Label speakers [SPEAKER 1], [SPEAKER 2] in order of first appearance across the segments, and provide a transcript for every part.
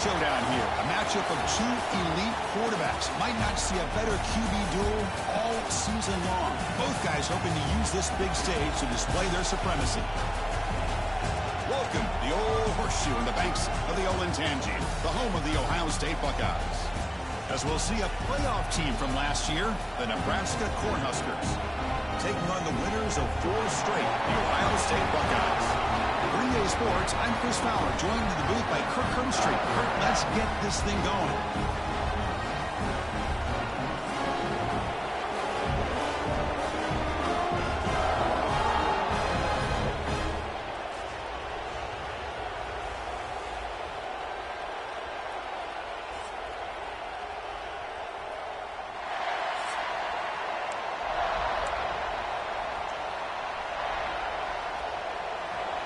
[SPEAKER 1] Showdown here, a matchup of two elite quarterbacks. Might not see a better QB duel all season long. Both guys hoping to use this big stage to display their supremacy. Welcome to the Old Horseshoe in the banks of the Olentangy, the home of the Ohio State Buckeyes. As we'll see a playoff team from last year, the Nebraska Cornhuskers, taking on the winners of 4 straight, the Ohio State Buckeyes. Green Day Sports, I'm Chris Fowler, joined in the booth by Kirk Herbstreit. Kirk, let's get this thing going.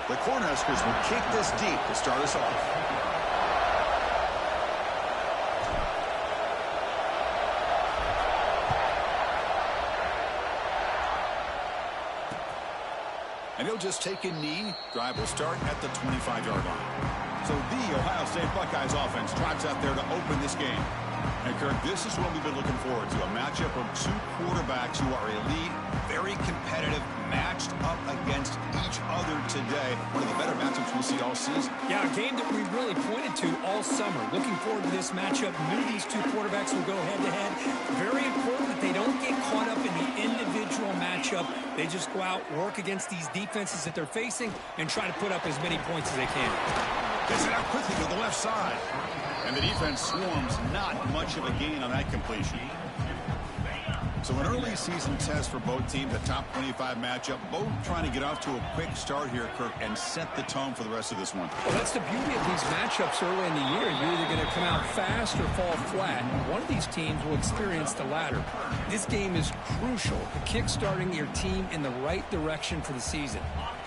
[SPEAKER 1] The Cornhuskers will kick this deep to start us off. And he'll just take a knee. Drive will start at the 25-yard line. So the Ohio State Buckeyes offense trots out there to open this game. And Kirk, this is what we've been looking forward to, a matchup of two quarterbacks who are elite, very competitive, matched up against each other today. One of the better matchups we'll see all season. Yeah, a game that we really pointed to all summer. Looking forward to this matchup. Knew these two quarterbacks will go head-to-head. Very important that they don't get caught up in the individual matchup. They just go out, work against these defenses that they're facing, and try to put up as many points as they can. Gets it out quickly to the left side. And the defense swarms, not much of a gain on that completion. So an early season test for both teams, a top 25 matchup, both trying to get off to a quick start here, Kirk, and set the tone for the rest of this one. Well, that's the beauty of these matchups early in the year. You're either going to come out fast or fall flat. One of these teams will experience the latter. This game is crucial to kick-starting your team in the right direction for the season.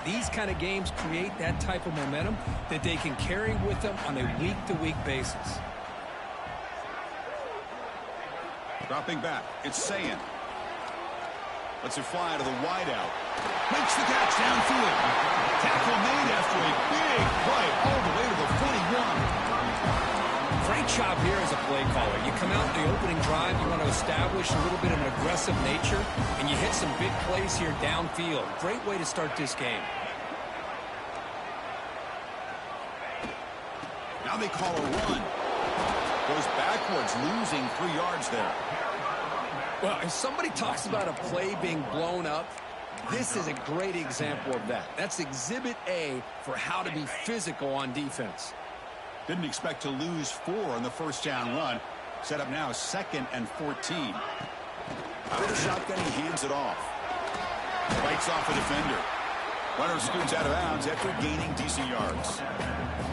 [SPEAKER 1] These kind of games create that type of momentum that they can carry with them on a week-to-week basis. Dropping back, it's Sayin. Lets it fly to the wideout. Makes the catch downfield. Tackle made after a big play all the way to the 41. Great job here as a play caller. You come out in the opening drive, you want to establish a little bit of an aggressive nature, and you hit some big plays here downfield. Great way to start this game. Now they call a run. Goes backwards, losing 3 yards there. Well, if somebody talks about a play being blown up, this is a great example of that. That's exhibit A for how to be physical on defense. Didn't expect to lose 4 on the first down run. Set up now 2nd and 14. Out of the shotgun, he hands it off. Bites off a defender. Runner scoots out of bounds after gaining decent yards.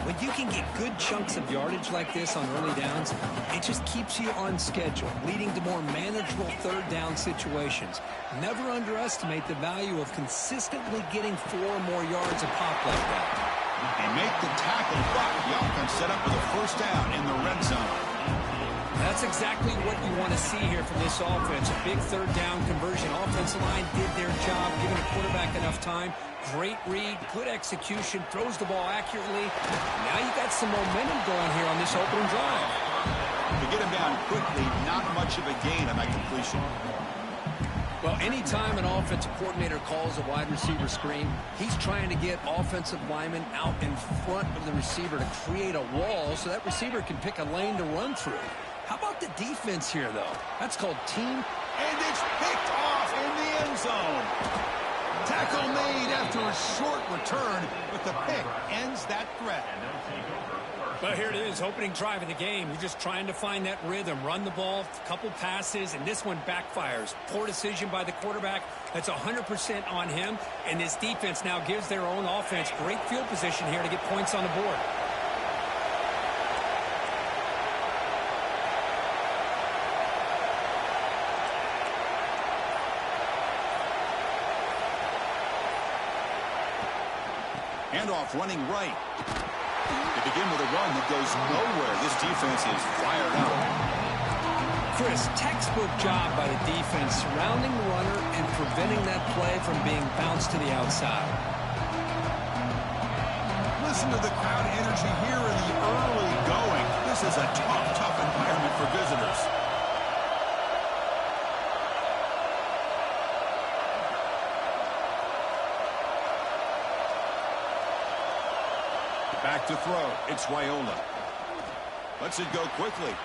[SPEAKER 1] When you can get good chunks of yardage like this on early downs, it just keeps you on schedule, leading to more manageable third down situations. Never underestimate the value of consistently getting 4 or more yards a pop like that. They make the tackle, but the offense set up with a first down in the red zone. That's exactly what you want to see here from this offense. A big third down conversion. Offensive line did their job, giving the quarterback enough time. Great read, good execution, throws the ball accurately. Now you got some momentum going here on this opening drive. To get him down quickly, not much of a gain on that completion. Well, anytime an offensive coordinator calls a wide receiver screen, he's trying to get offensive linemen out in front of the receiver to create a wall so that receiver can pick a lane to run through. How about the defense here, though? That's called team. And it's picked off in the end zone. Tackle made after a short return, but the pick ends that threat. But here it is, opening drive of the game. You're just trying to find that rhythm, run the ball, a couple passes, and this one backfires. Poor decision by the quarterback. That's 100% on him, and this defense now gives their own offense great field position here to get points on the board. Handoff running right. They begin with a run that goes nowhere. This defense is fired up. Chris, textbook job by the defense surrounding the runner and preventing that play from being bounced to the outside. Listen to the crowd energy here in the early going. This is a tough environment for visitors. Back to throw. It's Raiola. Lets it go quickly.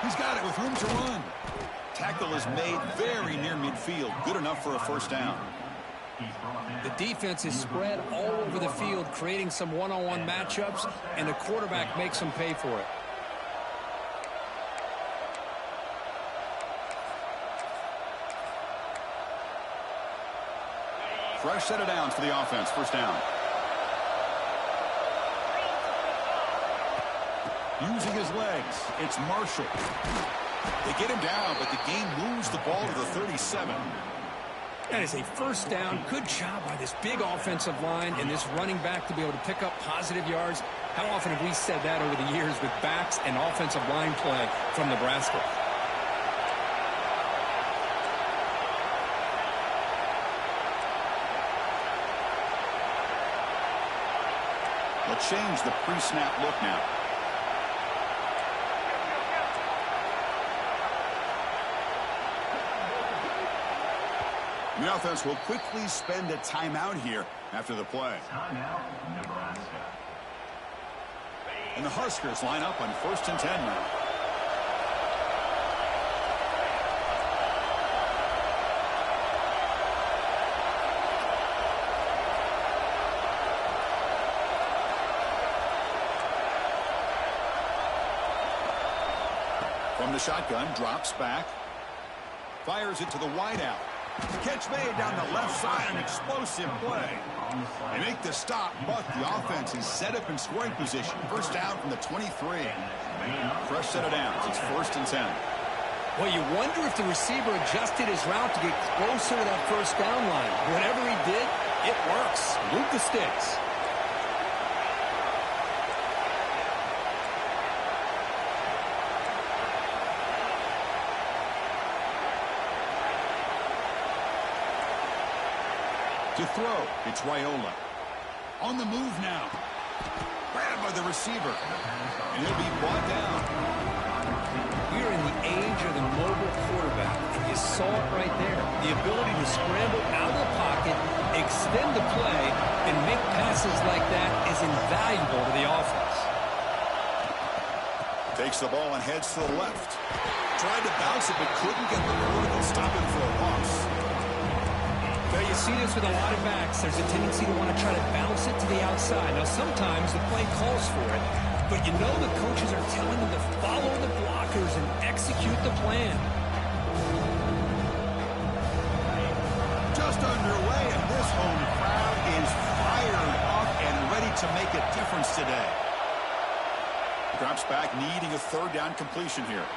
[SPEAKER 1] He's got it with room to run. Tackle is made very near midfield. Good enough for a first down.
[SPEAKER 2] The defense is spread all over the field, creating some one-on-one matchups, and the quarterback makes them pay for it.
[SPEAKER 1] Fresh set of downs for the offense. First down. Using his legs, it's Marshall. They get him down, but the game moves the ball to the 37.
[SPEAKER 2] That is a first down. Good job by this big offensive line and this running back to be able to pick up positive yards. How often have we said that over the years with backs and offensive line play from Nebraska?
[SPEAKER 1] They'll change the pre-snap look now. The offense will quickly spend a timeout here after the play.
[SPEAKER 3] Timeout, Nebraska.
[SPEAKER 1] And the Huskers line up on 1st and 10 now. From the shotgun, drops back. Fires it to the wideout. Catch made down the left side, an explosive play. They make the stop, but the offense is set up in scoring position. First down from the 23. Fresh set of downs. It's 1st and 10.
[SPEAKER 2] Well, you wonder if the receiver adjusted his route to get closer to that first down line. Whatever he did, it works. Move the sticks.
[SPEAKER 1] To throw, it's Raiola. On the move now. Grabbed by the receiver. And he'll be brought down.
[SPEAKER 2] We're in the age of the mobile quarterback. And you saw it right there. The ability to scramble out of the pocket, extend the play, and make passes like that is invaluable to the offense.
[SPEAKER 1] Takes the ball and heads to the left. Tried to bounce it, but couldn't get the vertical. Stop him for a loss.
[SPEAKER 2] Well, you see this with a lot of backs. There's a tendency to want to try to bounce it to the outside. Now, sometimes the play calls for it, but you know the coaches are telling them to follow the blockers and execute the plan.
[SPEAKER 1] Just underway, and this home crowd is fired up and ready to make a difference today. Drops back, needing a 3rd down completion here.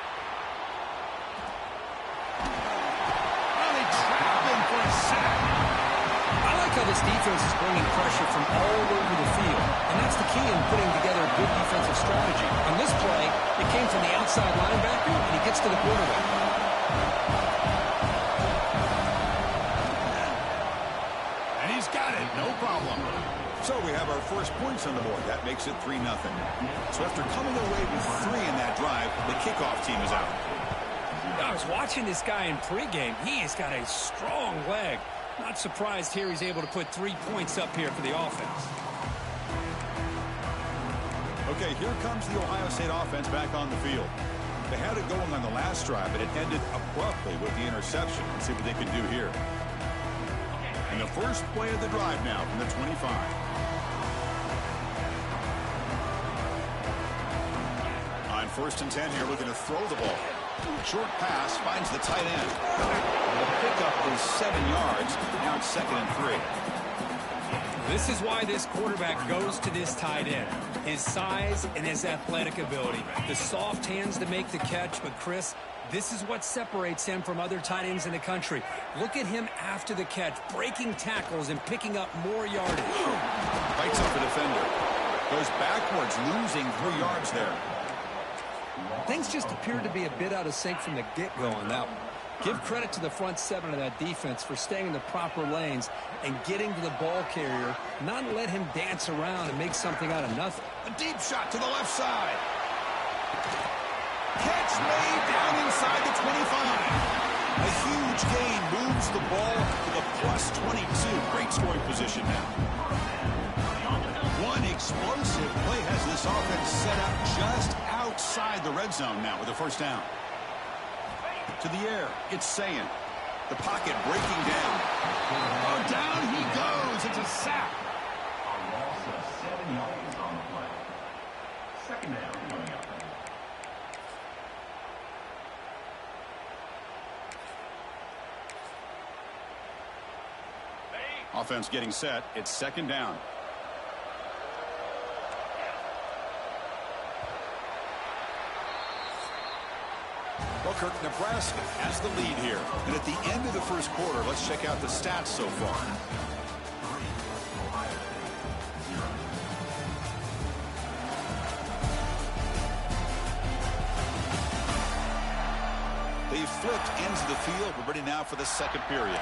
[SPEAKER 2] This defense is bringing pressure from all over the field, and that's the key in putting together a good defensive strategy. On this play, it came from the outside linebacker, and he gets to the quarterback.
[SPEAKER 1] And he's got it, no problem. So we have our first points on the board. That makes it 3-0. So after coming away with 3 in that drive, the kickoff team is out.
[SPEAKER 2] I was watching this guy in pregame. He has got a strong leg. Not surprised here he's able to put 3 points up here for the offense.
[SPEAKER 1] Okay, here comes the Ohio State offense back on the field. They had it going on the last drive, but it ended abruptly with the interception. Let's see what they can do here. And the first play of the drive now from the 25. On 1st and 10 here, looking to throw the ball. Short pass finds the tight end. The pickup is 7 yards. Now it's 2nd and 3.
[SPEAKER 2] This is why this quarterback goes to this tight end. His size and his athletic ability. The soft hands to make the catch, but Chris, this is what separates him from other tight ends in the country. Look at him after the catch, breaking tackles and picking up more yardage.
[SPEAKER 1] Fights up the defender. Goes backwards, losing 3 yards there.
[SPEAKER 2] Things just appeared to be a bit out of sync from the get-go on that one. Give credit to the front 7 of that defense for staying in the proper lanes and getting to the ball carrier, not let him dance around and make something out of nothing.
[SPEAKER 1] A deep shot to the left side. made down inside the 25. A huge gain moves the ball to the plus 22. Great scoring position now. One explosive play has this offense set up just outside the red zone now with a first down. To the air, it's Sayin. The pocket breaking down. Oh, down he goes. It's a sack.
[SPEAKER 3] A loss of 7 yards on the play. Second down coming up.
[SPEAKER 1] Offense getting set. It's second down. Well, Kirk, Nebraska has the lead here. And at the end of the first quarter, let's check out the stats so far. They flipped ends of the field. We're ready now for the second period.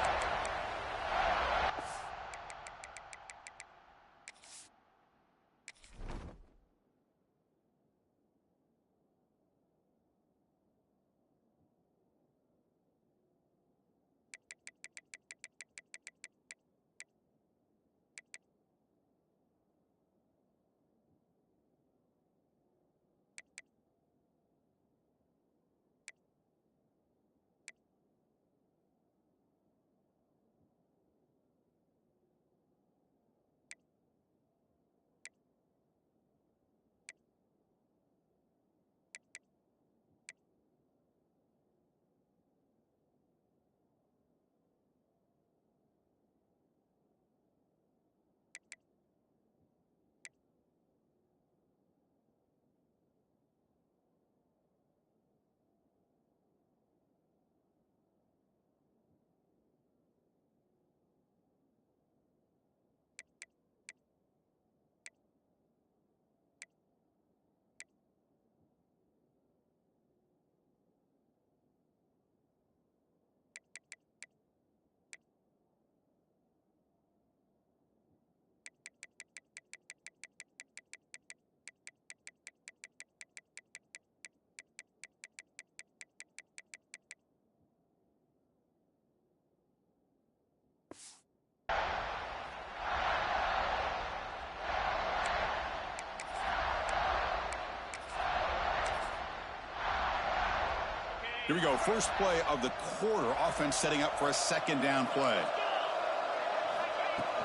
[SPEAKER 1] Here we go. First play of the quarter. Offense setting up for a second down play.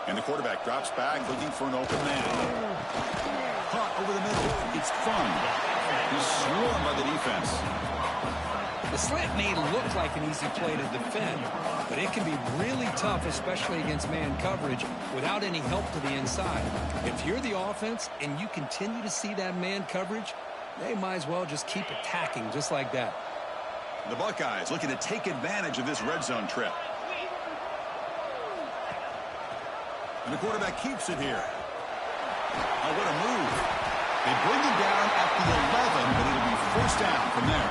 [SPEAKER 1] And the quarterback drops back looking for an open man. Caught over the middle. It's Fung. He's swarmed by the defense.
[SPEAKER 2] The slant may look like an easy play to defend, but it can be really tough, especially against man coverage, without any help to the inside. If you're the offense and you continue to see that man coverage, they might as well just keep attacking just like that.
[SPEAKER 1] The Buckeyes looking to take advantage of this red zone trip. And the quarterback keeps it here. Oh, what a move. They bring him down at the 11, but it'll be first down from there.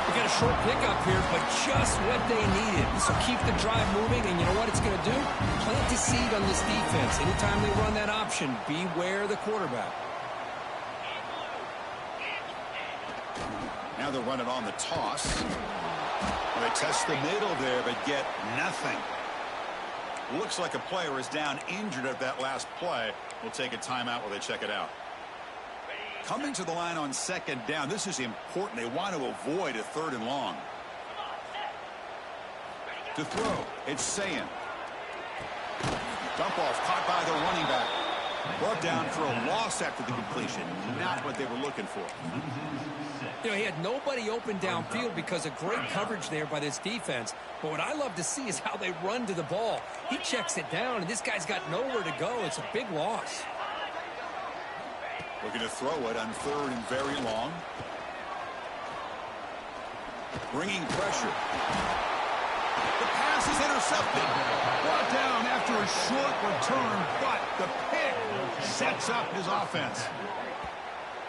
[SPEAKER 2] We got a short pickup here, but just what they needed. This will keep the drive moving, and you know what it's going to do? Plant a seed on this defense. Anytime they run that option, beware the quarterback.
[SPEAKER 1] Now they'll run it on the toss. Well, they test the middle there, but get nothing. Looks like a player is down injured at that last play. We'll take a timeout while they check it out. Coming to the line on second down. This is important. They want to avoid a third and long. To throw, it's Sayin. Dump off caught by the running back. Brought down for a loss after the completion. Not what they were looking for.
[SPEAKER 2] You know, he had nobody open downfield because of great coverage there by this defense. But what I love to see is how they run to the ball. He checks it down, and this guy's got nowhere to go. It's a big loss.
[SPEAKER 1] Looking to throw it on third and very long. Bringing pressure. The pass is intercepted. Brought down after a short return, but the pick sets up his offense.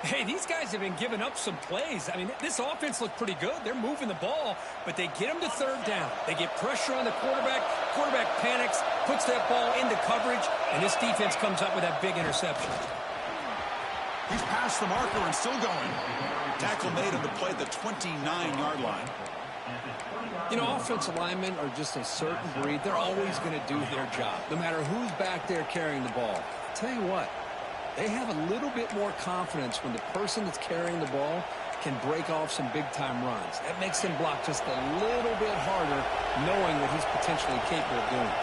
[SPEAKER 2] Hey, these guys have been giving up some plays. I mean, this offense looked pretty good. They're moving the ball, but they get them to third down. They get pressure on the quarterback. Quarterback panics, puts that ball into coverage, and this defense comes up with that big interception.
[SPEAKER 1] He's past the marker and still going. Tackle made on the play at the 29-yard line.
[SPEAKER 2] You know, offensive linemen are just a certain breed. They're always going to do their job, no matter who's back there carrying the ball. I'll tell you what, they have a little bit more confidence when the person that's carrying the ball can break off some big-time runs. That makes them block just a little bit harder, knowing what he's potentially capable of doing.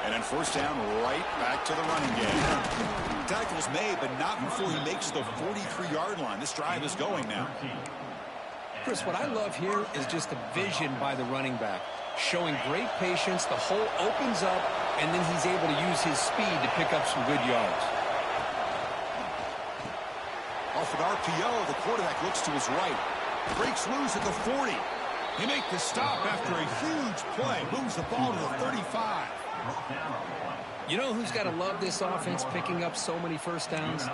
[SPEAKER 1] And then first down, right back to the running game. Tackle's made, but not before he makes the 43-yard line. This drive is going now.
[SPEAKER 2] Chris, what I love here is just the vision by the running back. Showing great patience, the hole opens up, and then he's able to use his speed to pick up some good yards.
[SPEAKER 1] Off an RPO, the quarterback looks to his right. Breaks loose at the 40. He makes the stop after a huge play. Moves the ball to the 35.
[SPEAKER 2] You know who's got to love this offense picking up so many first downs?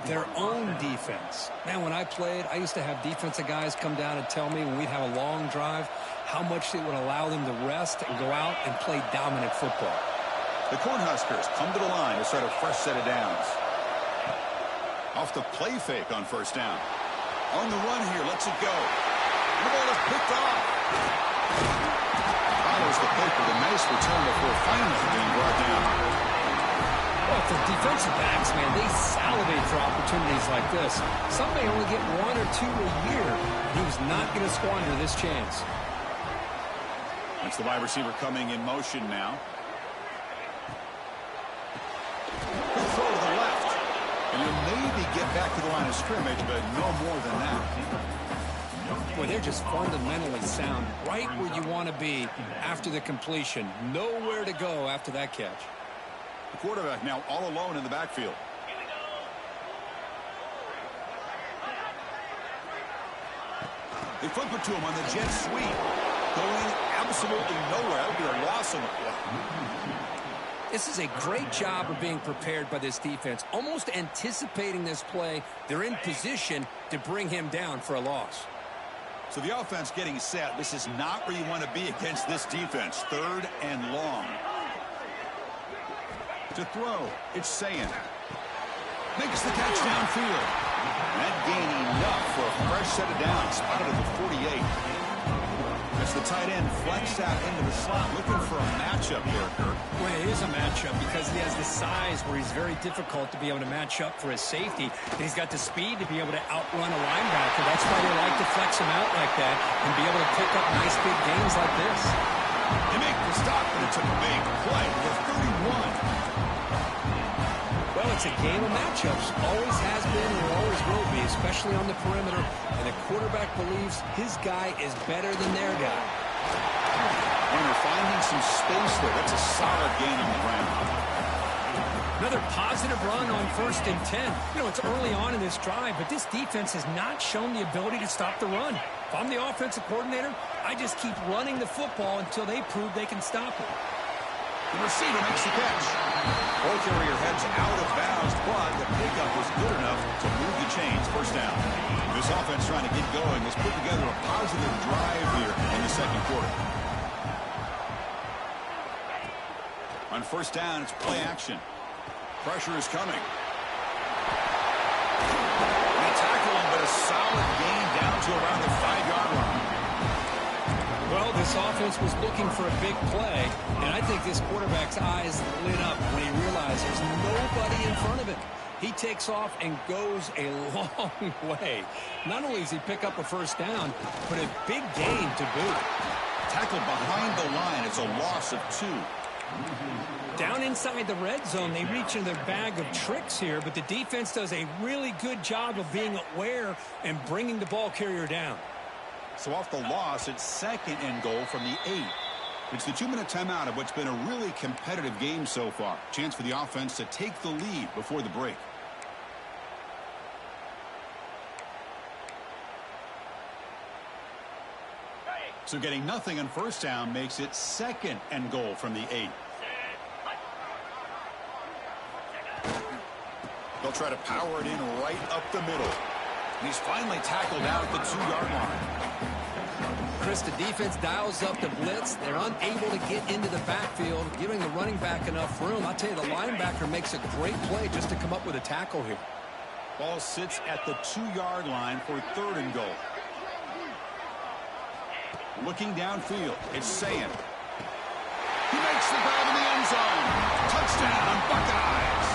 [SPEAKER 2] Their own defense. Man, when I played, I used to have defensive guys come down and tell me when we'd have a long drive how much it would allow them to rest and go out and play dominant football.
[SPEAKER 1] The Cornhuskers come to the line to start a fresh set of downs. Off the play fake on first down. On the run here, lets it go. The ball is picked off. Follows the pick with a nice return before finally being brought down.
[SPEAKER 2] Well, for defensive backs, man, they salivate for opportunities like this. Some may only get 1 or 2 a year. He was not going to squander this chance.
[SPEAKER 1] That's the wide receiver coming in motion now. Good throw to the left. And he'll maybe get back to the line of scrimmage, but no more than that.
[SPEAKER 2] Boy, they're just fundamentally sound, right where you want to be after the completion. Nowhere to go after that catch.
[SPEAKER 1] The quarterback now all alone in the backfield. They flip it to him on the jet sweep. Going absolutely nowhere. That would be a loss on the play.
[SPEAKER 2] This is a great job of being prepared by this defense. Almost anticipating this play. They're in position to bring him down for a loss.
[SPEAKER 1] So the offense getting set. This is not where you want to be against this defense. 3rd and long. To throw, it's Sayin. Makes the catch downfield. That gain enough for a fresh set of downs. Spotted at the 48. As the tight end flexed out into the slot, looking for a matchup here, Kirk.
[SPEAKER 2] Well, it is a matchup because he has the size where he's very difficult to be able to match up for his safety. And he's got the speed to be able to outrun a linebacker. That's why they like to flex him out like that and be able to pick up nice big gains like this.
[SPEAKER 1] They make the stop, and it's a big play for 31.
[SPEAKER 2] Well, it's a game of matchups. Always has been and always will be, especially on the perimeter. And the quarterback believes his guy is better than their guy.
[SPEAKER 1] And they're finding some space there. That's a solid gain on the ground.
[SPEAKER 2] Another positive run on 1st and 10. You know, it's early on in this drive, but this defense has not shown the ability to stop the run. If I'm the offensive coordinator, I just keep running the football until they prove they can stop it.
[SPEAKER 1] The receiver makes the catch. Ball carrier heads out of bounds, but the pickup was good enough to move the chains. First down. This offense trying to get going has put together a positive drive here in the second quarter. On first down, it's play action. Pressure is coming. They tackle him, but a solid gain down to around the 5-yard line.
[SPEAKER 2] Well, this offense was looking for a big play, and I think this quarterback's eyes lit up when he realized there's nobody in front of him. He takes off and goes a long way. Not only does he pick up a first down, but a big gain to boot.
[SPEAKER 1] Tackled behind the line. It's a loss of 2.
[SPEAKER 2] Down inside the red zone, they reach into their bag of tricks here, but the defense does a really good job of being aware and bringing the ball carrier down.
[SPEAKER 1] So off the loss, it's 2nd and goal from the 8. It's the 2-minute timeout of what's been a really competitive game so far. Chance for the offense to take the lead before the break. So getting nothing on first down makes it 2nd and goal from the 8. They'll try to power it in right up the middle. And he's finally tackled out at the 2-yard line.
[SPEAKER 2] Chris, the defense dials up the blitz. They're unable to get into the backfield, giving the running back enough room. I'll tell you, the linebacker makes a great play just to come up with a tackle here.
[SPEAKER 1] Ball sits at the 2-yard line for 3rd and goal. Looking downfield, it's Saying. He makes the grab in the end zone. Touchdown, Buckeyes.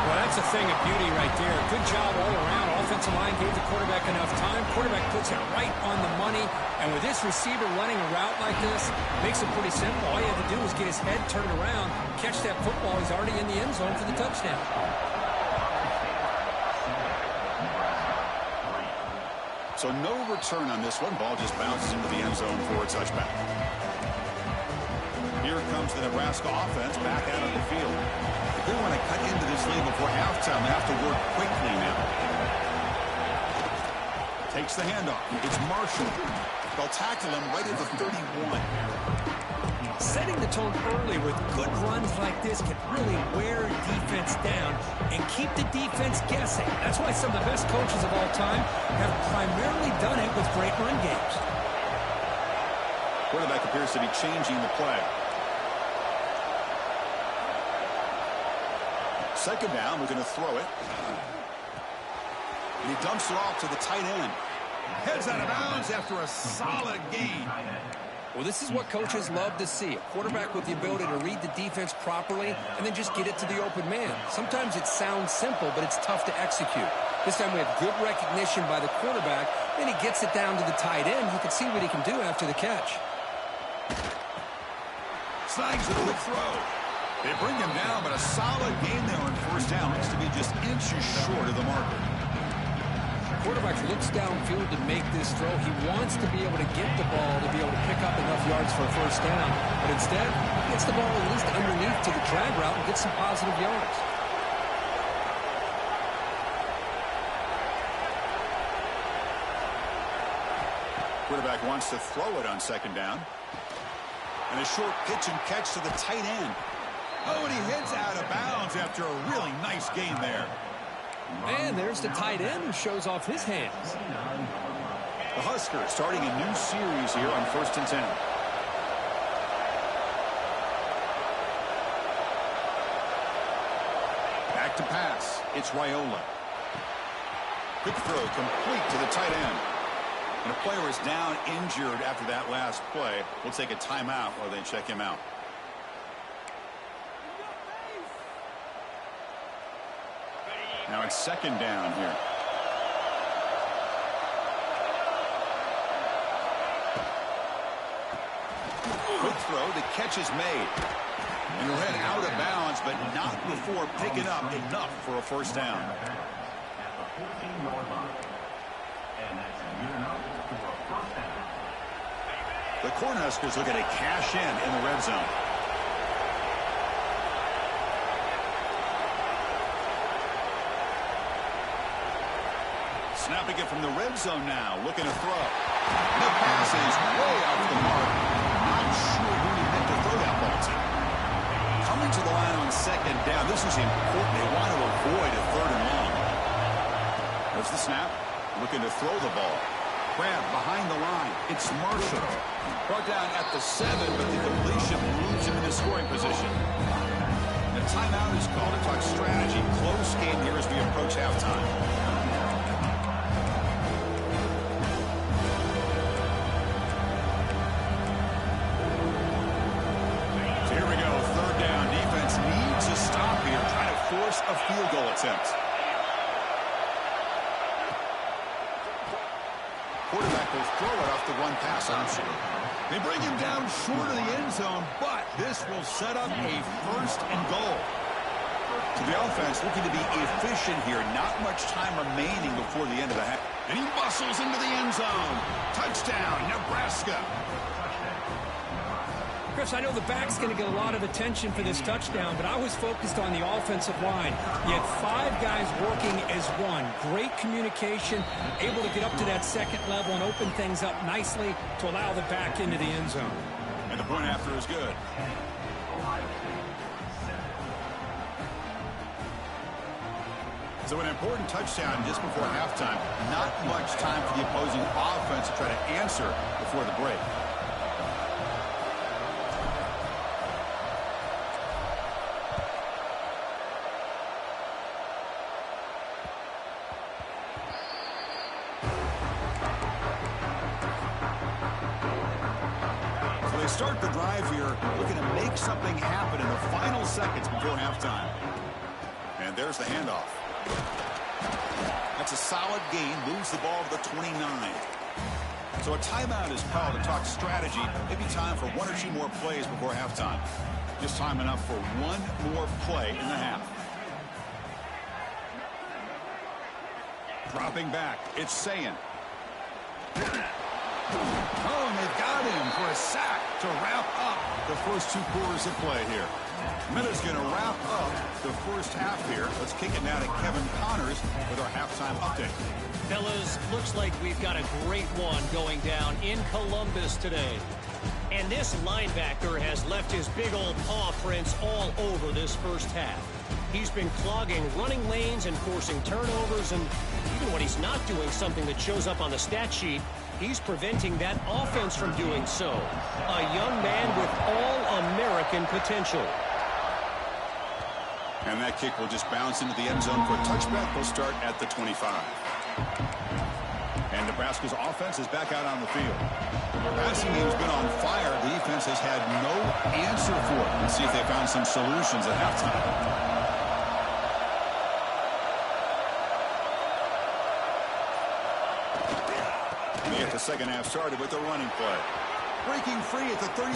[SPEAKER 2] Well, that's a thing of beauty right there. Good job all around. Offensive line gave the quarterback enough time. Quarterback puts it right on the money. And with this receiver running a route like this, makes it pretty simple. All you have to do is get his head turned around, catch that football. He's already in the end zone for the touchdown.
[SPEAKER 1] So no return on this one. Ball just bounces into the end zone for a touchback. Here comes the Nebraska offense back out on the field. If they want to cut into this lead before halftime, they have to work quickly now. Takes the handoff. It's Marshall. They'll tackle him right at the 31.
[SPEAKER 2] Setting the tone early with good runs like this can really wear defense down and keep the defense guessing. That's why some of the best coaches of all time have primarily done it with great run games.
[SPEAKER 1] Quarterback appears to be changing the play. Second down, we're going to throw it. And he dumps it off to the tight end. Heads out of bounds after a solid gain.
[SPEAKER 2] Well, this is what coaches love to see. A quarterback with the ability to read the defense properly and then just get it to the open man. Sometimes it sounds simple, but it's tough to execute. This time we have good recognition by the quarterback. Then he gets it down to the tight end. You can see what he can do after the catch.
[SPEAKER 1] Snags it with throw. They bring him down, but a solid gain there on 1st down. Looks to be just inches short of the marker.
[SPEAKER 2] Quarterback looks downfield to make this throw. He wants to be able to get the ball to be able to pick up enough yards for a 1st down. But instead, he gets the ball at least underneath to the drag route and gets some positive yards.
[SPEAKER 1] Quarterback wants to throw it on 2nd down. And a short pitch and catch to the tight end. Oh, and he heads out of bounds after a really nice gain there.
[SPEAKER 2] And there's the tight end who shows off his hands.
[SPEAKER 1] The Huskers starting a new series here on 1st and 10. Back to pass. It's Raiola. Quick throw complete to the tight end. And a player is down injured after that last play. We'll take a timeout while they check him out. Now it's 2nd down here. Quick throw. The catch is made. And he'll head out of bounds, but not before picking up enough for a 1st down. The Cornhuskers looking to cash in the red zone. Snapping it from the red zone now, looking to throw. The pass is way off the mark. Not sure who he meant to throw that ball to. Coming to the line on 2nd down. This is important. They want to avoid a 3rd and long. There's the snap. Looking to throw the ball. Grab behind the line. It's Marshall. Brought down at the 7, but the completion moves him into scoring position. The timeout is called to talk strategy. Close game here as we approach halftime. So here we go. 3rd down. Defense needs a stop here. Trying to force a field goal attempt. Quarterback will throw it off the run pass option. They bring him down short of the end zone, but this will set up a 1st and goal. So the offense looking to be efficient here. Not much time remaining before the end of the half. And he bustles into the end zone. Touchdown, Nebraska.
[SPEAKER 2] Chris, I know the back's going to get a lot of attention for this touchdown, but I was focused on the offensive line. You had 5 guys working as one. Great communication, able to get up to that 2nd level and open things up nicely to allow the back into the end zone.
[SPEAKER 1] And the point after is good.
[SPEAKER 4] So an important touchdown just before halftime. Not much time for the opposing offense to try to answer before the break. So they start the drive here, looking to make something happen in the final seconds before halftime. And there's the handoff. That's a solid gain. Moves the ball to the 29. So a timeout is called to talk strategy. Maybe time for one or two more plays before halftime. Just time enough for one more play in the half. Dropping back. It's Sayin. Oh, and they've got him for a sack to wrap up the first two quarters of play here. Minutes going to wrap up the first half here. Let's kick it now to Kevin Connors with our halftime update.
[SPEAKER 5] Fellas, looks like we've got a great one going down in Columbus today. And this linebacker has left his big old paw prints all over this first half. He's been clogging running lanes and forcing turnovers, and even when he's not doing something that shows up on the stat sheet, he's preventing that offense from doing so. A young man with all-American potential.
[SPEAKER 4] And that kick will just bounce into the end zone for a touchback. They'll start at the 25. And Nebraska's offense is back out on the field. The passing game's been on fire. The defense has had no answer for it. Let's see if they found some solutions at halftime. They get the second half started with a running play. Breaking free at the 35.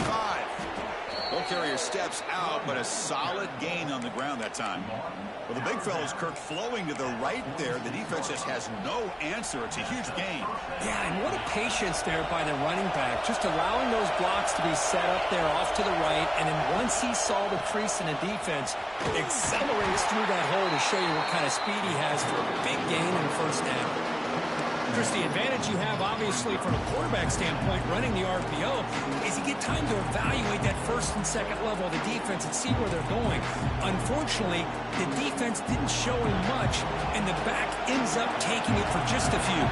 [SPEAKER 4] Ball carrier steps out, but a solid gain on the ground that time. Well, the big fella's Kirk flowing to the right there. The defense just has no answer. It's a huge gain.
[SPEAKER 2] Yeah, and what a patience there by the running back. Just allowing those blocks to be set up there off to the right. And then once he saw the crease in the defense, accelerates through that hole to show you what kind of speed he has for a big gain in first down. Chris, the advantage you have, obviously, from a quarterback standpoint, running the RPO, is you get time to evaluate that first and second level of the defense and see where they're going. Unfortunately, the defense didn't show him much, and the back ends up taking it for just a few.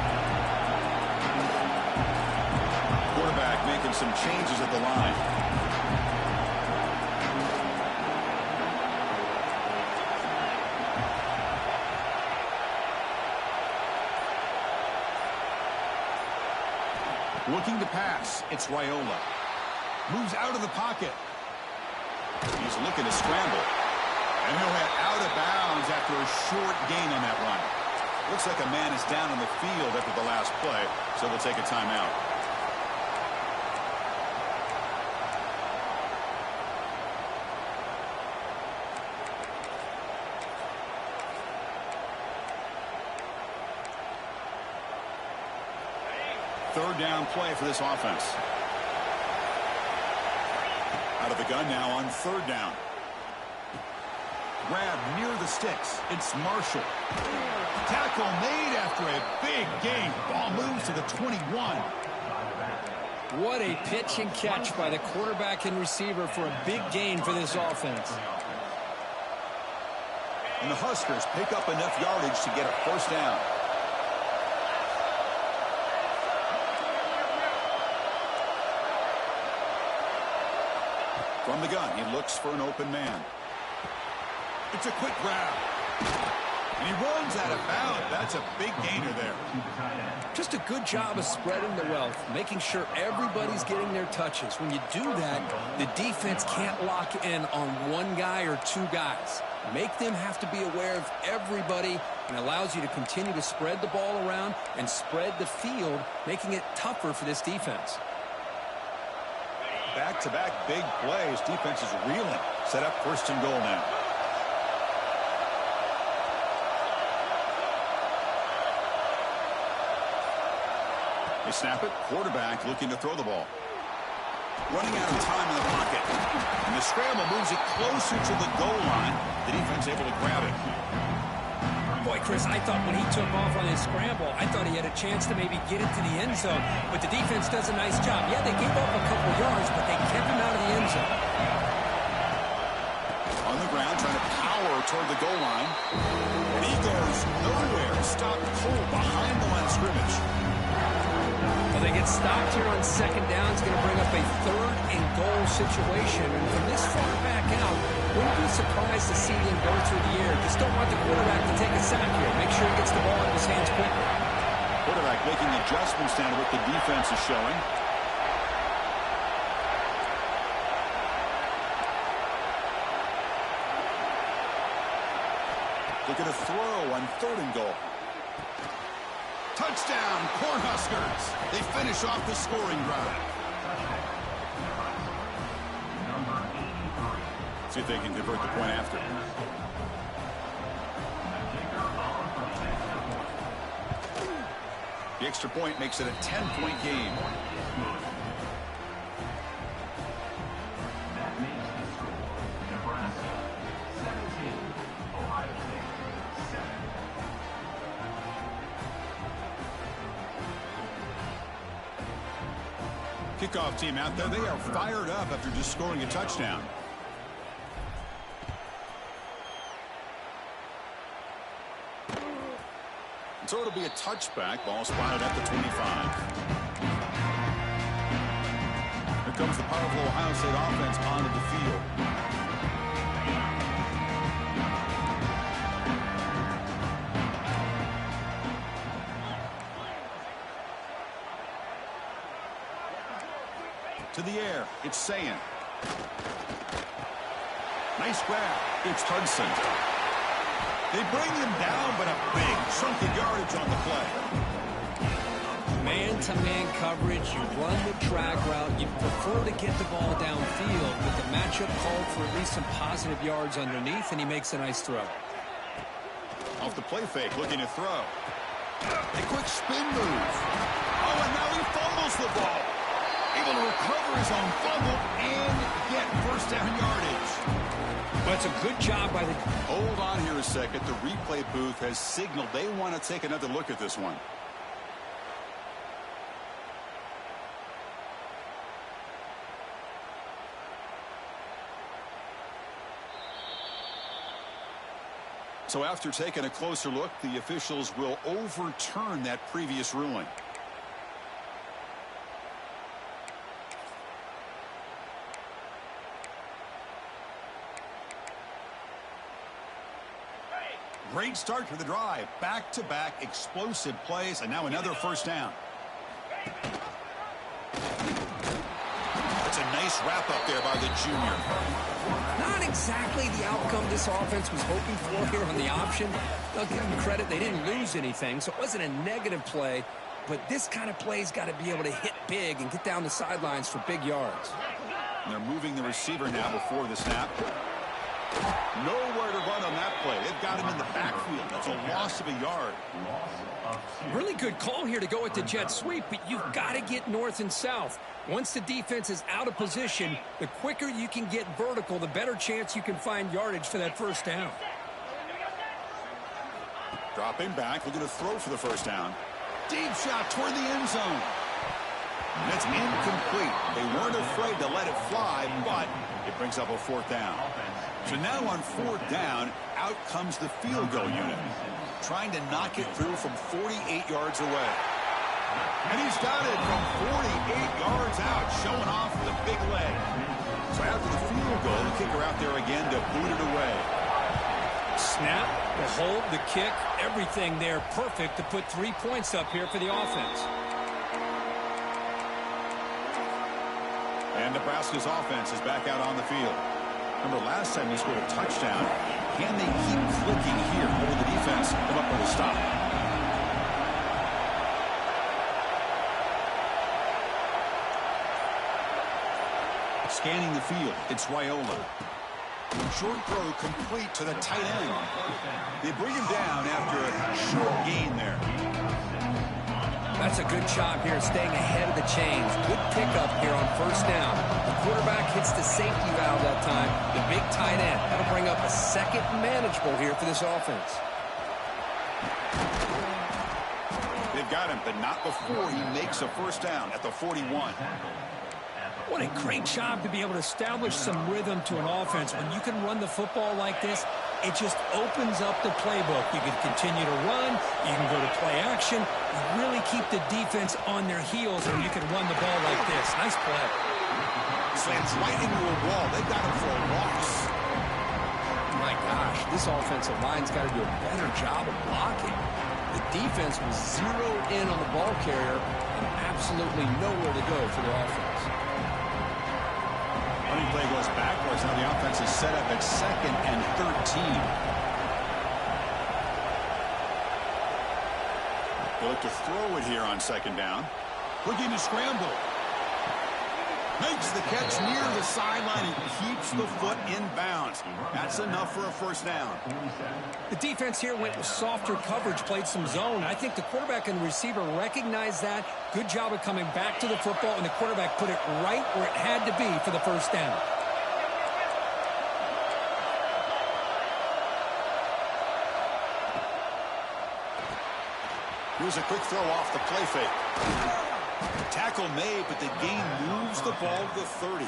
[SPEAKER 4] Quarterback making some changes at the line. Looking to pass. It's Raiola. Moves out of the pocket. He's looking to scramble. And he'll head out of bounds after a short gain on that run. Looks like a man is down on the field after the last play, so we'll take a timeout. Third down play for this offense. Out of the gun now on third down. Grab near the sticks. It's Marshall. Tackle made after a big gain. Ball moves to the 21.
[SPEAKER 2] What a pitch and catch by the quarterback and receiver for a big gain for this offense.
[SPEAKER 4] And the Huskers pick up enough yardage to get a first down. From the gun, he looks for an open man. It's a quick grab. And he runs out of bounds. That's a big gainer there.
[SPEAKER 2] Just a good job of spreading the wealth, making sure everybody's getting their touches. When you do that, the defense can't lock in on one guy or two guys. Make them have to be aware of everybody, and allows you to continue to spread the ball around and spread the field, making it tougher for this defense.
[SPEAKER 4] Back-to-back big plays. Defense is reeling. Set up first and goal now. They snap it. Quarterback looking to throw the ball. Running out of time in the pocket. And the scramble moves it closer to the goal line. The defense able to grab it.
[SPEAKER 2] Boy, Chris, I thought when he took off on his scramble, I thought he had a chance to maybe get it to the end zone. But the defense does a nice job. Yeah, they gave up a couple yards, but they kept him out of the end zone.
[SPEAKER 4] On the ground, trying to power toward the goal line. He goes nowhere. Stopped cold behind the line of scrimmage.
[SPEAKER 2] Well, they get stopped here on second down. It's going to bring up a 3rd and goal situation. And from this far back out, wouldn't be surprised to see them go through the air. Just don't want the quarterback to take a sack here. Make sure he gets the ball out of his hands quickly.
[SPEAKER 4] Quarterback making adjustments down to what the defense is showing. They're going to throw on 3rd and goal. Touchdown, Cornhuskers. They finish off the scoring drive. See if they can convert the point after. The extra point makes it a 10-point game.
[SPEAKER 3] That makes the score Nebraska 17, Ohio State 7.
[SPEAKER 4] Kickoff team out there. They are fired up after just scoring a touchdown. So it'll be a touchback. Ball spotted at the 25. Here comes the powerful Ohio State offense onto the field. To the air. It's Sayin. Nice grab. It's Hudson. They bring him down, but a big chunk of yardage on the play.
[SPEAKER 2] Man-to-man coverage, you run the drag route, you prefer to get the ball downfield, but the matchup called for at least some positive yards underneath, and he makes a nice throw.
[SPEAKER 4] Off the play fake, looking to throw. A quick spin move. Oh, and now he fumbles the ball. Able to recover his own fumble and get first down yardage.
[SPEAKER 2] But it's a good job by the...
[SPEAKER 4] Hold on here a second. The replay booth has signaled they want to take another look at this one. So after taking a closer look, the officials will overturn that previous ruling. Great start to the drive. Back-to-back explosive plays, and now another first down. That's a nice wrap-up there by the junior.
[SPEAKER 2] Not exactly the outcome this offense was hoping for here on the option. They'll give them credit. They didn't lose anything, so it wasn't a negative play. But this kind of play's got to be able to hit big and get down the sidelines for big yards.
[SPEAKER 4] And they're moving the receiver now before the snap. Nowhere to run on that play. They've got him in the backfield. That's a loss of a yard.
[SPEAKER 2] Really good call here to go with the jet sweep, but you've got to get north and south. Once the defense is out of position, the quicker you can get vertical, the better chance you can find yardage for that first down.
[SPEAKER 4] Dropping back, looking to throw for the first down. Deep shot toward the end zone. And it's incomplete. They weren't afraid to let it fly, but it brings up a fourth down. So now on fourth down, out comes the field goal unit, trying to knock it through from 48 yards away. And he's got it from 48 yards out, showing off the big leg. So after the field goal, the kicker out there again to boot it away.
[SPEAKER 2] Snap, the hold, the kick, everything there perfect to put 3 points up here for the offense.
[SPEAKER 4] And Nebraska's offense is back out on the field. Remember, last time they scored a touchdown. Can they keep clicking here? Or the defense come up with a stop? Scanning the field, it's Raiola. Short throw complete to the tight end. They bring him down after a short gain there.
[SPEAKER 2] That's a good job here, staying ahead of the chains. Good pickup here on first down. The quarterback hits the safety valve that time. The big tight end. That'll bring up a second manageable here for this offense.
[SPEAKER 4] They've got him, but not before he makes a first down at the 41.
[SPEAKER 2] What a great job to be able to establish some rhythm to an offense. When you can run the football like this, it just opens up the playbook. You can continue to run. You can go to play action. You really keep the defense on their heels, and you can run the ball like this. Nice play.
[SPEAKER 4] Slams right into a wall. They got him for a loss.
[SPEAKER 1] My gosh, this offensive line's got to do a better job of blocking. The defense was zeroed in on the ball carrier and absolutely nowhere to go for their offense.
[SPEAKER 4] Running play goes backwards. Now the offense is set up at 2nd and 13. They look to throw it here on 2nd down. Looking to scramble. Makes the catch near the sideline and keeps the foot in bounds. That's enough for a first down.
[SPEAKER 2] The defense here went with softer coverage, played some zone. I think the quarterback and the receiver recognized that. Good job of coming back to the football, and the quarterback put it right where it had to be for the first down.
[SPEAKER 4] Here's a quick throw off the play fake. Tackle made, but the gain moves the ball to the 30.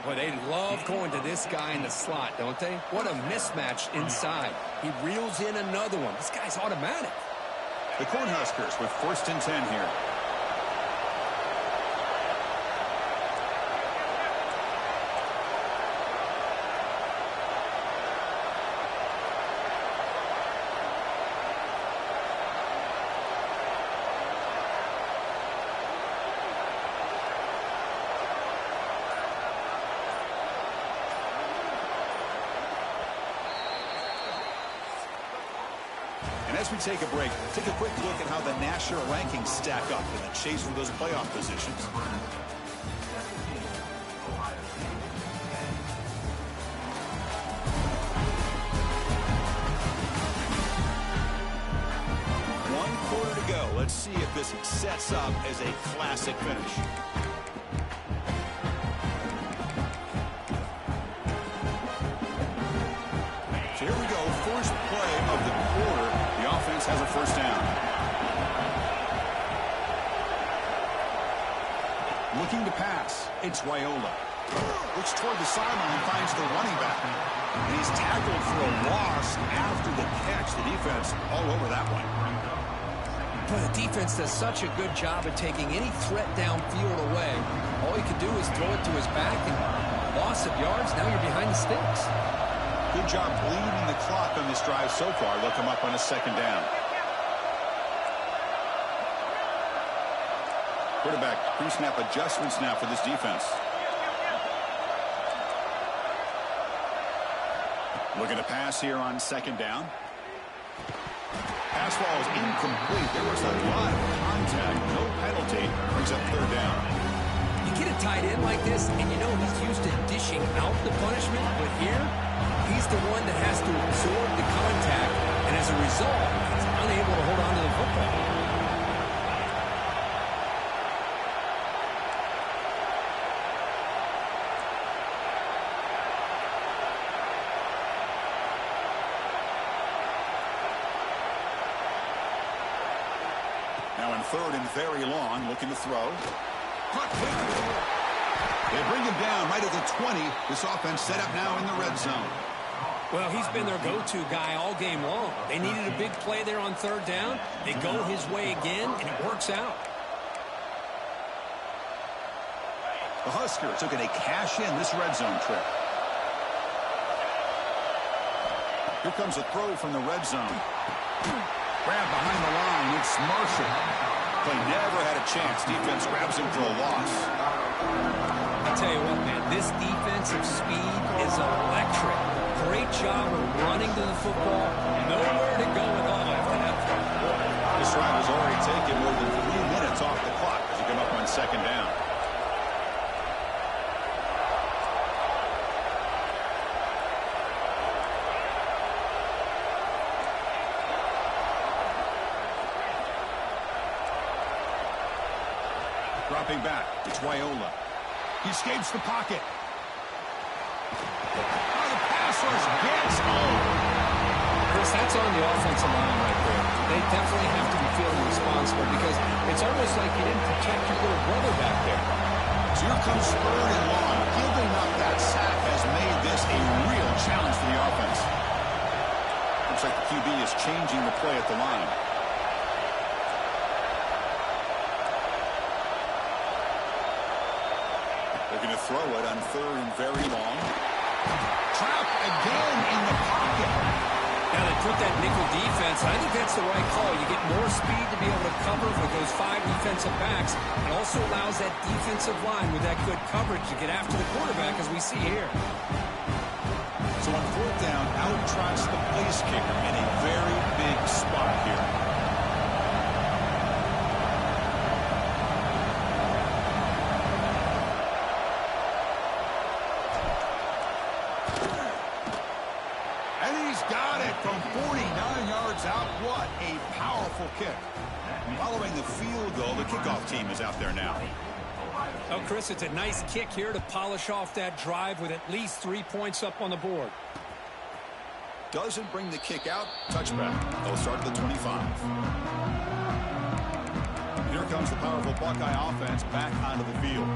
[SPEAKER 1] Boy, they love going to this guy in the slot, don't they? What a mismatch inside. He reels in another one. This guy's automatic.
[SPEAKER 4] The Cornhuskers with 1st and 10 here. As we take a break, take a quick look at how the national rankings stack up in the chase for those playoff positions. One quarter to go. Let's see if this sets up as a classic finish. So here we go. First play of the quarter. The offense has a first down. Looking to pass. It's Raiola. Looks toward the sideline, finds the running back. And he's tackled for a loss after the catch. The defense all over that one.
[SPEAKER 1] But the defense does such a good job of taking any threat downfield away. All he could do is throw it to his back, and loss of yards. Now you're behind the sticks.
[SPEAKER 4] Good job bleeding the clock on this drive so far. They'll come up on a 2nd down. Quarterback pre-snap adjustments now for this defense. Looking to pass here on 2nd down. Pass ball is incomplete. There was a lot of contact. No penalty. Brings up 3rd down.
[SPEAKER 2] You get a tight end like this, and you know he's used to dishing out the punishment, but here, he's the one that has to absorb the contact, and as a result, he's unable to hold on to the football.
[SPEAKER 4] Now in 3rd and very long, looking to throw. They bring him down right at the 20. This offense set up now in the red zone.
[SPEAKER 2] Well, he's been their go-to guy all game long. They needed a big play there on 3rd down. They go his way again, and it works out.
[SPEAKER 4] The Huskers looking to cash in this red zone trip. Here comes a throw from the red zone. Grab behind the line. It's Marshall. Play never had a chance. Defense grabs him for a loss.
[SPEAKER 2] I'll tell you what, man, this defensive speed is electric. Great job of running to the football. Nowhere to go at all after that throw.
[SPEAKER 4] This drive has already taken more than 3 minutes off the clock as he come up on 2nd down. Dropping back, it's Raiola. He escapes the pocket. Oh, the pass rush gets home.
[SPEAKER 2] Chris, that's on the offensive line right there. They definitely have to be feeling responsible because it's almost like you didn't protect your little brother back there.
[SPEAKER 4] So here comes 3rd and long. Giving up that sack has made this a real challenge for the offense. Looks like the QB is changing the play at the line. They're going to throw it on 3rd and very long. Trapped again in the pocket.
[SPEAKER 2] Now they put that nickel defense. I think that's the right call. You get more speed to be able to cover with those 5 defensive backs. It also allows that defensive line with that good coverage to get after the quarterback, as we see here.
[SPEAKER 4] So on 4th down, out trots the place kicker in a very big spot here. And he's got it from 49 yards out. What a powerful kick. Following the field goal, the kickoff team is out there now.
[SPEAKER 2] Oh, Chris, it's a nice kick here to polish off that drive with at least 3 points up on the board.
[SPEAKER 4] Doesn't bring the kick out. Touchback. They'll start at the 25. Here comes the powerful Buckeye offense back onto the field.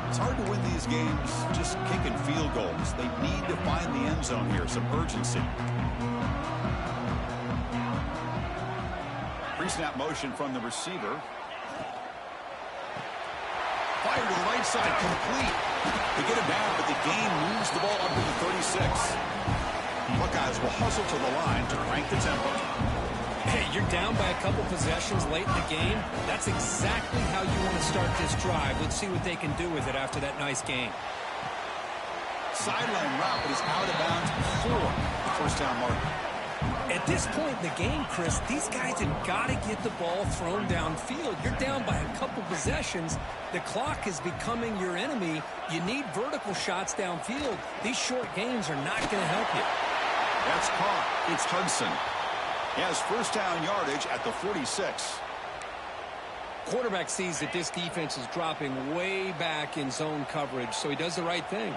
[SPEAKER 4] It's hard to win these games just kicking field goals. They need to find the end zone here, some urgency. Pre-snap motion from the receiver. Fire to the right side, complete. They get it down, but the game moves the ball up to the 36. Buckeyes will hustle to the line to crank the tempo.
[SPEAKER 2] Hey, you're down by a couple possessions late in the game. That's exactly how you want to start this drive. Let's see what they can do with it after that nice game.
[SPEAKER 4] Sideline route, but is out of bounds before the first down marker.
[SPEAKER 2] At this point in the game, Chris, these guys have got to get the ball thrown downfield. You're down by a couple possessions. The clock is becoming your enemy. You need vertical shots downfield. These short gains are not going to help you.
[SPEAKER 4] That's caught. It's Hudson. He has first down yardage at the 46.
[SPEAKER 2] Quarterback sees that this defense is dropping way back in zone coverage, so he does the right thing.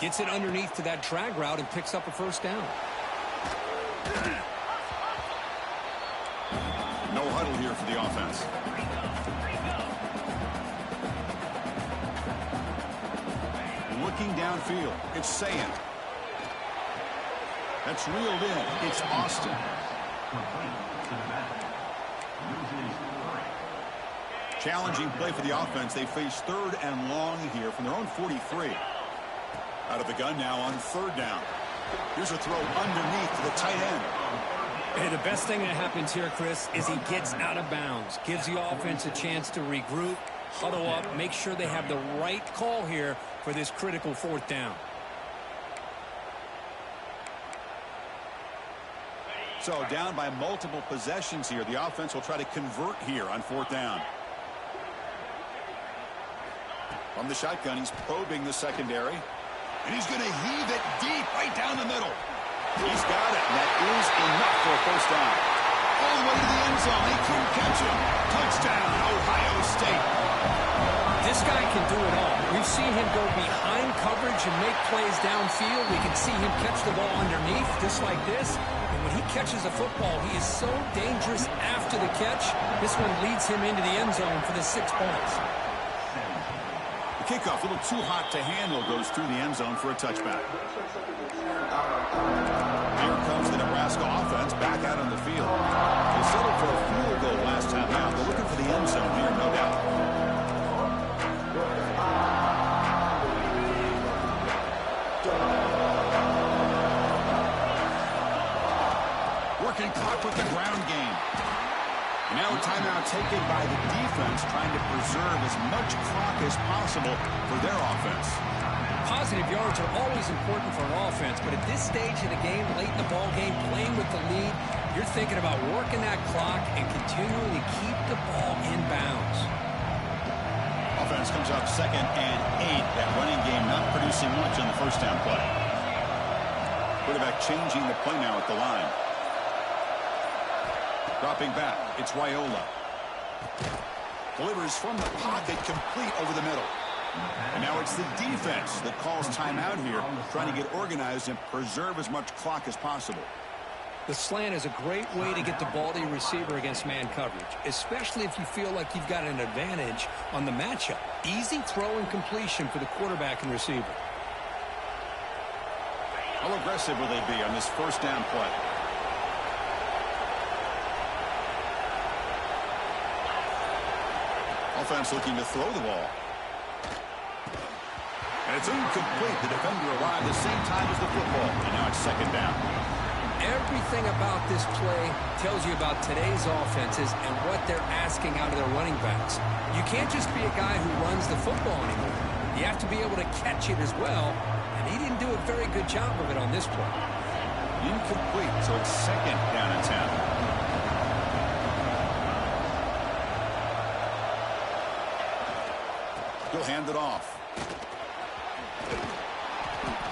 [SPEAKER 2] Gets it underneath to that drag route and picks up a first down.
[SPEAKER 4] No huddle here for the offense. Looking downfield, it's Saying. That's reeled in. It's Austin. Challenging play for the offense. They face 3rd and long here from their own 43. Out of the gun now on 3rd down. Here's a throw underneath to the tight end.
[SPEAKER 2] Hey, the best thing that happens here, Chris, is he gets out of bounds. Gives the offense a chance to regroup, huddle up, make sure they have the right call here for this critical 4th down.
[SPEAKER 4] So down by multiple possessions here. The offense will try to convert here on 4th down. From the shotgun, he's probing the secondary. And he's going to heave it deep right down the middle. He's got it, and that is enough for a first down. All the way to the end zone. They couldn't catch him. Touchdown, Ohio State.
[SPEAKER 2] This guy can do it all. We've seen him go behind coverage and make plays downfield. We can see him catch the ball underneath, just like this. And when he catches a football, he is so dangerous after the catch. This one leads him into the end zone for the 6 points.
[SPEAKER 4] The kickoff, a little too hot to handle, goes through the end zone for a touchback. Here comes the Nebraska offense back out on the field. They settled for a field goal last time out. They're looking for the end zone here, no doubt. Working clock with the ground game. Now a timeout taken by the defense, trying to preserve as much clock as possible for their offense.
[SPEAKER 2] Positive yards are always important for an offense, but at this stage of the game, late in the ball game, playing with the lead, you're thinking about working that clock and continuing to keep the ball in bounds.
[SPEAKER 4] Offense comes up 2nd and 8. That running game not producing much on the first down play. Quarterback changing the play now at the line. Dropping back, it's Raiola. Delivers from the pocket, complete over the middle. And now it's the defense that calls timeout here, trying to get organized and preserve as much clock as possible.
[SPEAKER 2] The slant is a great way to get the ball to your receiver against man coverage, especially if you feel like you've got an advantage on the matchup. Easy throw and completion for the quarterback and receiver.
[SPEAKER 4] How aggressive will they be on this first down play? Offense looking to throw the ball. And it's incomplete. The defender arrived the same time as the football. And now it's second down.
[SPEAKER 2] Everything about this play tells you about today's offenses and what they're asking out of their running backs. You can't just be a guy who runs the football anymore. You have to be able to catch it as well, and he didn't do a very good job of it on this play.
[SPEAKER 4] Incomplete, so it's second down and 10. He'll hand it off.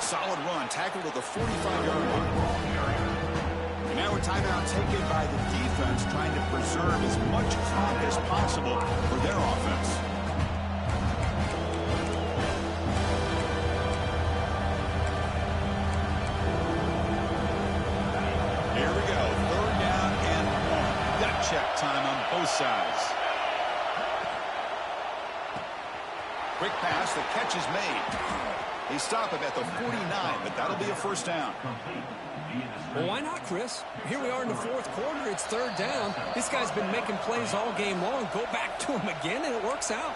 [SPEAKER 4] Solid run, tackled at the 45-yard line. And now a timeout taken by the defense, trying to preserve as much clock as possible for their offense. Here we go, third down and 1. Gut check time on both sides. Quick pass, the catch is made. They stop him at the 49, but that'll be a first down.
[SPEAKER 2] Well, why not, Chris? Here we are in the fourth quarter. It's third down. This guy's been making plays all game long. Go back to him again, and it works out.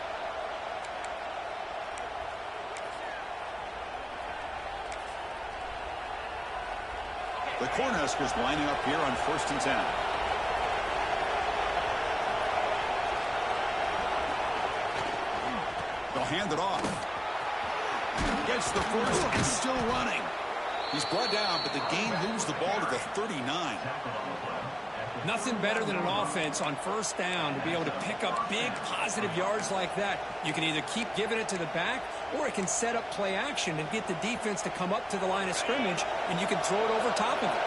[SPEAKER 4] The Cornhuskers lining up here on 1st and 10. They'll hand it off. Gets the first and still running. He's brought down, but the game moves the ball to the 39.
[SPEAKER 2] Nothing better than an offense on first down to be able to pick up big positive yards like that. You can either keep giving it to the back, or it can set up play action and get the defense to come up to the line of scrimmage, and you can throw it over top of it.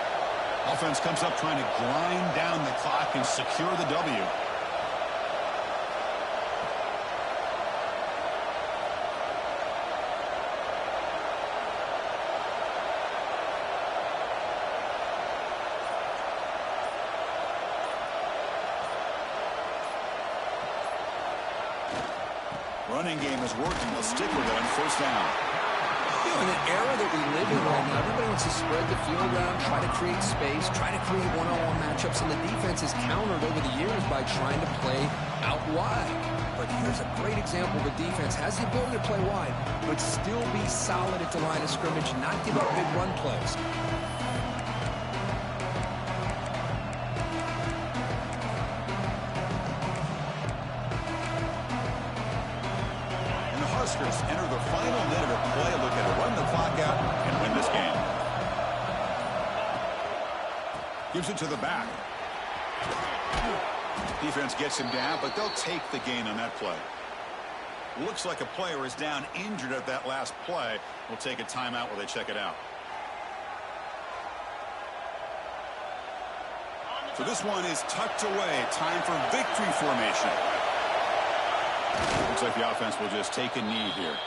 [SPEAKER 4] Offense comes up trying to grind down the clock and secure the W. Running game is working. They'll stick with it on first down.
[SPEAKER 2] You know, in the era that we live in right now, everybody wants to spread the field around, try to create space, try to create one-on-one matchups, and the defense is countered over the years by trying to play out wide. But here's a great example. The defense has the ability to play wide, but still be solid at the line of scrimmage, not give up big run plays.
[SPEAKER 4] Huskers enter the final minute of play, looking to run the clock out and win this game. Gives it to the back. Defense gets him down, but they'll take the gain on that play. Looks like a player is down injured at that last play. We'll take a timeout while they check it out. So this one is tucked away. Time for victory formation. Looks like the offense will just take a knee here.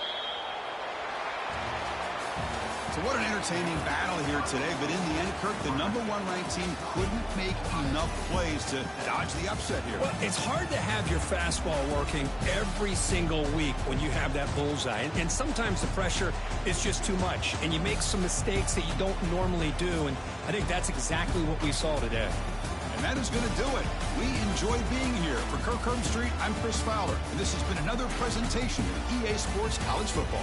[SPEAKER 4] So what an entertaining battle here today, but in the end, Kirk, the #1 ranked team couldn't make enough plays to dodge the upset here.
[SPEAKER 2] Well, it's hard to have your fastball working every single week when you have that bullseye. And sometimes the pressure is just too much, and you make some mistakes that you don't normally do, and I think that's exactly what we saw today.
[SPEAKER 4] And that is going to do it. We enjoyed being here. For Kirk Herbstreit, I'm Chris Fowler, and this has been another presentation of EA Sports College Football.